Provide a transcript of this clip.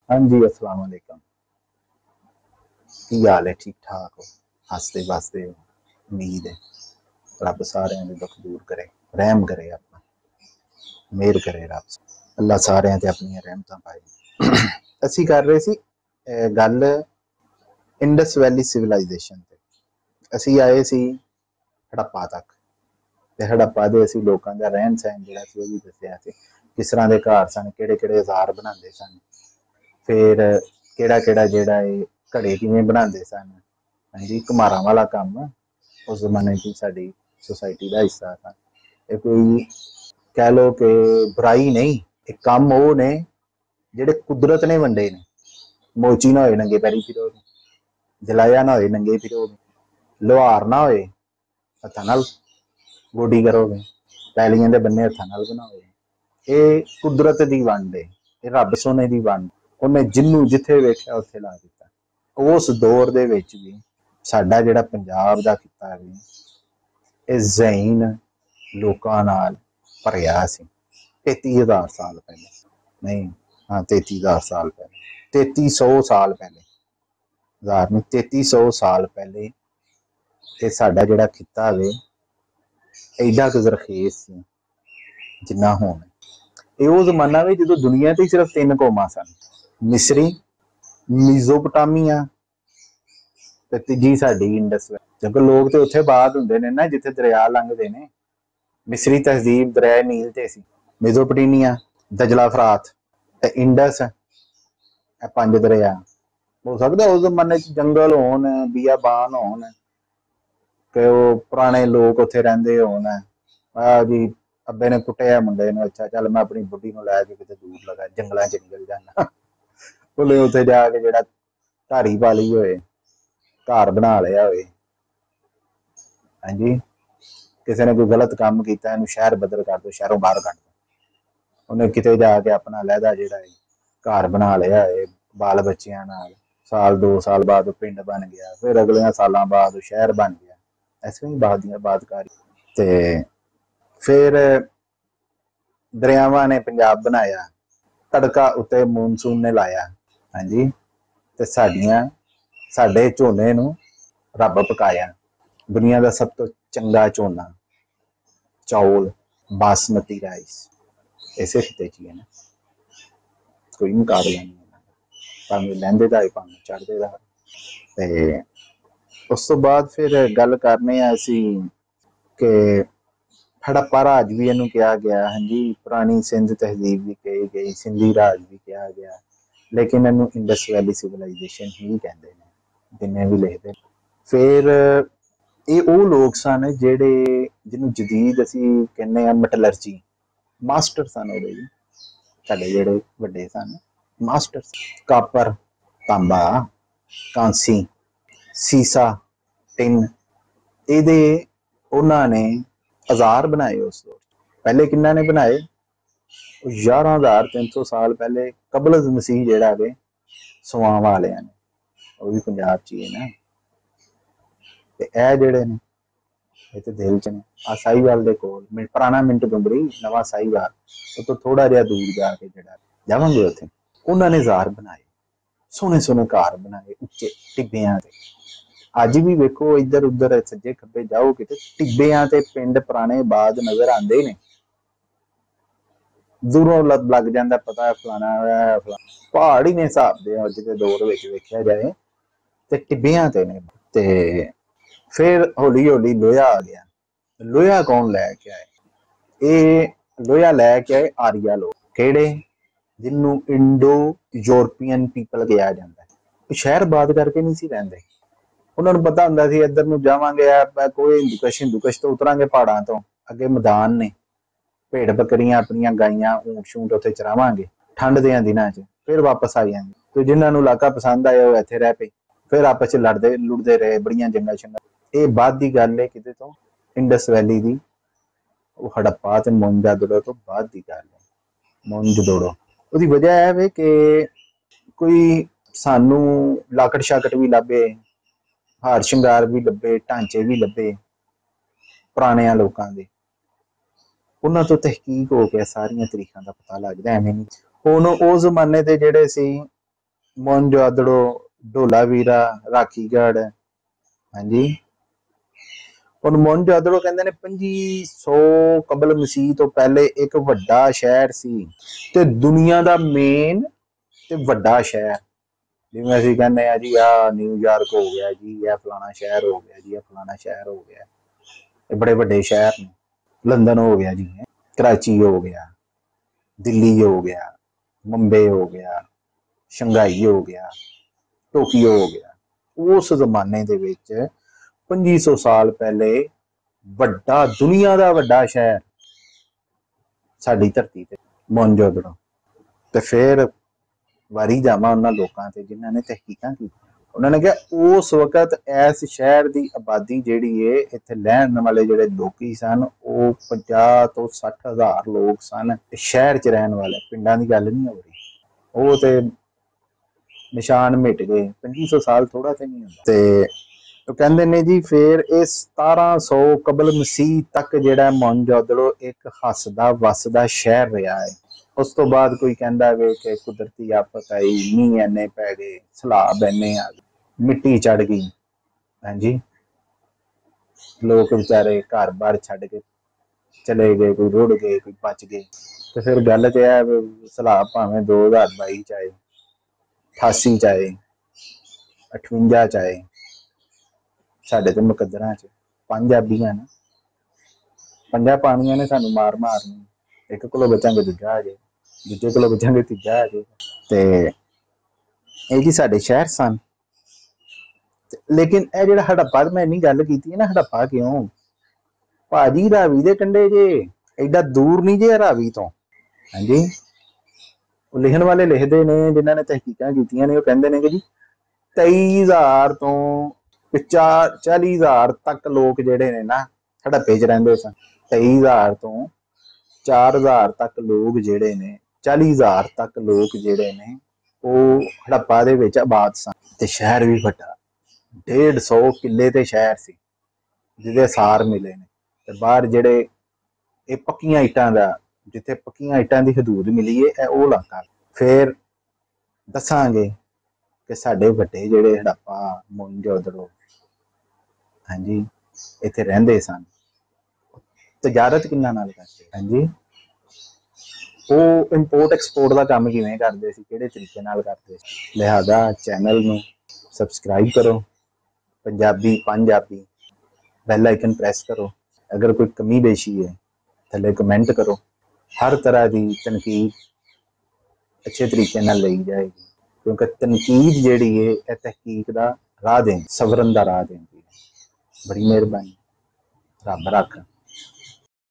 हाँ जी, अस्सलाम वालेकुम। की हाल है? ठीक ठाक हो? हसते बसते हो? उम्मीद है रब सारे दे दुख दूर करे, रहम करे, अपना मेहर करे रब। अल्लाह सारे ते अपनी रहमतां पाए। असी कर रहे सी गल इंडस वैली सिविलाइजेशन ते। असी आए सी हड़प्पा तक ते हड़प्पा दे असी लोकां दा रहन सहन जिहड़ा सी ओह भी दस्सिया सी, किस तरह दे घर सन, किहड़े किहड़े औजार बनांदे सन, फिर किहड़ा किहड़ा जिहड़ा घड़े किवें बनांदे सन। हाँ जी, घुमारां वाला कम उस जमाने की साडी सोसाइटी का हिस्सा था। ये कोई कह लो कि बुराई नहीं, एक कम वो ने जेडे कुदरत ने वंडे ने। मोची ना होए नंगे पैरी फिरो, जलाया ना होए नंगे फिरोगे, लोहार ना होए हत्थां नाल गोडी करोगे, पैलियां दे बन्ने हत्थां नाल बनाओगे। ये कुदरत दी वंड है, ये रब सोने दी वंड। उन्हें जिन्नू जिथे वेख्या उत्थे ला दिता। उस दौर दे विच भी साडा जिहड़ा पंजाब दा खिता है ये ज़हीन लोकां नाल भरिया सी। 33,000 साल पहले नहीं, हाँ 33,000 साल पहले, 3300 साल पहले, हजार नहीं 3300 साल पहले ये साडा जिहड़ा खिता वे एडा कुछ रखेस सी जिन्ना हुण। ये वो जमाना वे जो दुनिया ते सिर्फ 3 कौमां सन, मिस्री, मीजोपोटामिया ते तीजी साडी इंडस वैली। क्योंकि लोग तो उत्थे बाद हुंदे ने ना जिथे दरिया लंघदे ने। मिस्री तहजीब दरिया नील ते सी, मेजोपोटामिया दजला फरात ते इंडस, ये 5 दरिया। हो सकता उस जमाने जंगल होन, बियाबान होन, कि वो पुराने लोग उत्थे रहिंदे होन। आ जी अब्बे ने कुट्टिया मुंडे नूं, अच्छा चल मैं अपनी बुढ़ी नूं लै के किते दूर लगा जंगलां च निकल जाना। उन्हें उत्थे जाके जिहड़ा धारी पाली होए, घर बना लिया होए। हाँ जी, किसी ने कोई गलत काम किया, इनू शहर बदल कर दो, शहरों बाहर कट दो। उन्हें किते जाके अपना लहदा जिहड़ा घर बना लिया है बाल बच्चियां नाल। साल 2 साल बाद पिंड बन गया, फिर अगले सालों बाद शहर बन गया। ऐसे ही बादकारी ते फिर दरियावां ने पंजाब बनाया, तड़का उत्ते मूनसून ने लाया। हाँ जी, ते साडे झोने नूं रब पकाया। दुनिया का सब तो चंगा झोना चौल बासमती राइस इसे खिते च ही है ना, कोई मुकाबला नहीं है, भावें लैंदे दा भावें चढ़दे दा। ते उस तो बाद फिर गल करने असी कि हड़प्पा राज भी इनू कहा गया। हाँ जी, पुरानी सिंध तहजीब भी कही गई, सिंधी राज भी कहा गया, लेकिन इनू इंडस वैली सिविलाइजेशन ही कहते हैं जिन्हें भी लिखते। फिर ये वो लोग सन जेडे जिन्हों जदीद असी कहने मटलर्जी मास्टर सन। वो जी साडे जेडे वड्डे सन मास्टर, कापर, तांबा, कांसी, सीसा, टिन, ये उन्होंने औजार बनाए उस दौर। पहले किन्ना ने बनाए? 11,300 साल पहले कबल मसीह जेड़ा वे सवां वाले ने, वो भी पंजाब च ही है ना। ते ए जेड़े ने ये तो दिल च ने। आ साहीवाल दे कोल पुराना मिंट गुंबरी नवा साहीवाल, तो थोड़ा जिहा दूर जाके जेड़ा जावांगे उत्थे उन्होंने औजार बनाए, सोहने सोहने घर बनाए उच्चे टिब्बियां ते। अज भी वेखो इधर उधर सज्जे खब्बे जाओ कि टिब्बियां ते पिंड पुराने बाद नजर आते ने। दूरों लग जाता पता फलाना पहाड़ ही ने हिसाब दे अज के दौर में वेख्या जाए तो टिब्बियां ते ने। ते फिर हौली हौली लोहा आ गया। लोहा कौन लैके आए? ये लोहा लैके आए आरिया लोग, केड़े जिन्हों इंडो यूरोपियन पीपल कहा जाता है। शहर बात करके नहीं सी रहिंदे, उन्होंने पता हुंदा सी इधर नूं जावांगे कोई हिंदूकश तो उतरांगे पहाड़ां तो, अगे मैदान ने, भेड़ बकरियां अपनियां गाइयां ऊंट शूंट उत्थे चरावांगे ठंड दे दिनां च, फिर वापस आ जाएंगे। तो जिन्होंने इलाका पसंद आया वो इत्थे रह पे, फिर आपस च लड़ते लुड़ते रहे, बड़ियां जंगा शंगा। ये बाद की गल है किते तो इंडस वैली दी, वो हड़प्पा ते मोहनजोदड़ो तो बाद की गल है। मोहनजोदड़ो उसदी वजह है वे कि कोई सानू लाकड़ शाकड़ भी लभे, हार श्रृंगार भी लभे, ढांचे भी लभे पुराने लोगों के। उन्होंने तो तहकीक हो गया, सारिया तरीकों का पता लगता। एवं नहीं हुण उस जमाने के जेडे सी मोहनजोदड़ो, ढोलावीरा, राखीगढ़। हाँ जी। और मोहनजोदड़ो कहते ने 2500 कबल मसीह तो पहले एक वड्डा शहर सी ते दुनिया दा मेन ते वड्डा शहर। जिवें असीं कहने आ जी आ न्यूयॉर्क हो गया जी, यह फलाना शहर हो गया जी, यह फलाना शहर हो गया, ये बड़े बड़े शहर ने। लंदन हो गया जी, कराची हो गया, दिल्ली हो गया, मुंबई हो गया, शंघाई हो गया, टोक्यो हो गया। उस जमाने दे विच 2500 साल पहले वड्डा दुनिया दा वड्डा शहर साडी धरती ते मोहनजोदड़ो। ते फिर वारी जावां उन्हां लोकां ते जिन्हां ने तहकीकां की। उन्होंने कहा उस वक्त इस शहर की आबादी जिहड़ी है इत्थे रहने वाले जिहड़े लोकी सन वो 50 तो 60 हज़ार लोग सन। शहर च रहने वाले पिंडां दी गल नहीं हो रही। वो ते निशान मिट गए। 2500 साल थोड़ा तो नहीं होंदा। ते कहते ने जी फिर ये 1700 कबल मसीह तक जिहड़ा मोहनजोदड़ो एक हसदा वसदा शहर रहा है। उस तो बाद कोई कहता है कि कुदरती आफत आई, मींह इन्ने पै गए, सैलाब इन्ने आ गए, मिट्टी चढ़ गई। हाँ जी। लोग बेचारे घर बार छड्ड के चले गए, कोई रुड़ गए, कोई बच गए। तो फिर गल तो है सैलाब भावें 2022 च आए, 88 च आए, 58 च आए, साडे तो मुकद्दरां च पंजाबियां ना, पंजा पानियां ने सानू मार मारनी। एक कोलों बचांगे दूजा आ जाए, दूजे कोलों बचांगे तीजा आ जाए। ते ये जी साडे शहर सन। लेकिन यह जो हड़प्पा मैं इन्नी गल की है ना, हड़प्पा क्यों भाजी रावी दे कंढे जे, एडा दूर नहीं जे रावी तो। हाँ जी। लिखण वाले लिखते ने जिन्होंने तहकीकां कीतियां ने, वो कहते हैं कि जी 23,000 तो 40,000 तक लोग जिहड़े ने ना हड़प्पे च रहिंदे सन। 23,000 तो 4,000 तक लोग जिहड़े ने, 40,000 तक लोग जिहड़े ने वो हड़प्पा दे विच आबाद सन। ते शहर भी वड्डा 150 किले ते शहर सी जिहदे सार मिले ने। ते बाहर जिहड़े ये पक्कियां इट्टां दा, जिथे पक्कियां इट्टां दी हदूद मिली है वो इलाका। फिर दसांगे कि साडे वड्डे जिहड़े हड़प्पा मोहनजोदड़ो, हाँ जी, इत्थे रहिंदे सन, तजारत किन्हां नाल करदे। हाँ जी। वो इंपोर्ट एक्सपोर्ट का काम किवें करदे सी, किहड़े तरीके नाल करदे सी। लिहाजा चैनल नूं सबसक्राइब करो, पंजाबी पंजाबी बैल आइकन प्रेस करो। अगर कोई कमी बेशी है थले कमेंट करो। हर तरह की तनकीद अच्छे तरीके नाल लई जाएगी, क्योंकि तनकीद जिहड़ी है यह तहकीक का राह देंदी, सवरन का राह देंदी है। बड़ी मेहरबानी, रब रख।